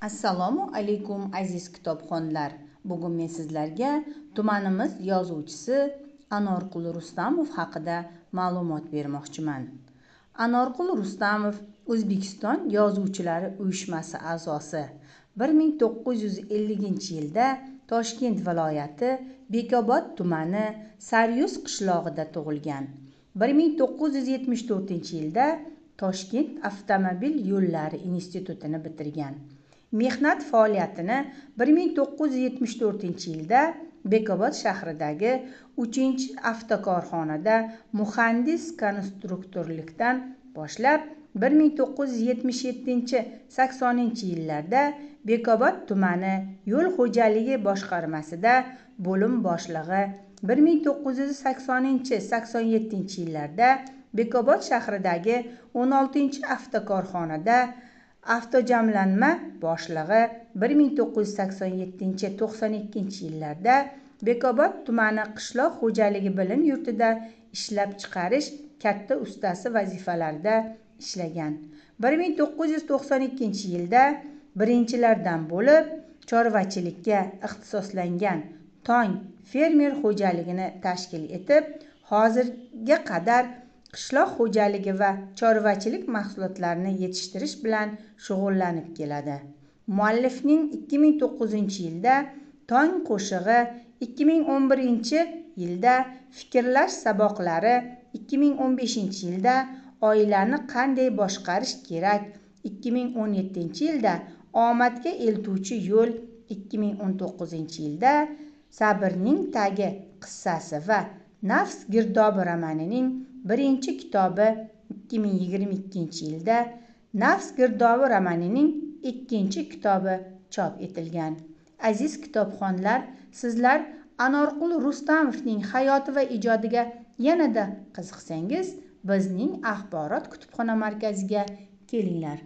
Assalomu alaykum aziz kitobxonlar. Bugun men sizlarga tumanimiz yozuvchisi Anorqul Rustamov haqida ma'lumot bermoqchiman. Anorqul Rustamov O'zbekiston Yozuvchilari uyushmasi a'zosi. 1950-yilda Toshkent viloyati Bekobod tumani Saryus qishlog'ida tug'ilgan. 1974-yilda Toshkent avtomobil yo'llari institutini bitirgan. Mehnat faoliyatini 1974-yilda Bekobod shahridagi 3-avtokorxonada muhandis-konstruktorlikdan boshlab 1977-80 yillarda Bekobod tumani yo'l xo'jaligi boshqarmasida bo'lim boshlig'i, 1980-87 yillarda Bekobod shahridagi 16-avtokorxonada avtojamlanma boshlig'i, 1987-92 yillarda Bekobod tumani qishloq xo'jaligi bilim yurtida ishlab chiqarish katta ustasi vazifalarida ishlagan. 1992 yilda birinchilardan bo'lib chorvachilikka ixtisoslangan Tong fermer xo'jaligini tashkil etib, hozirga qadar qishloq xo'jaligi va chorvachilik mahsulotlarini yetishtirish bilan shug'ullanib keladi. Muallifning 2009-yilda Tong qo'shig'i, 2011-yilda Fikrlash saboqlari, 2015-yilda Oilani qanday boshqarish kerak, 2017-yilda Omadga eltuvchi yo'l, 2019-yilda Sabrning tagi qissasi va Nafs girdobi romanining birinchi kitobi, 2022-yilda Nafs girdobi romanining ikkinchi kitobi chop etilgan. Aziz kitobxonlar, sizlar Anorqul Rustamovning hayoti va ijodiga yanada qiziqsangiz, bizning axborot kutubxona markaziga kelinglar.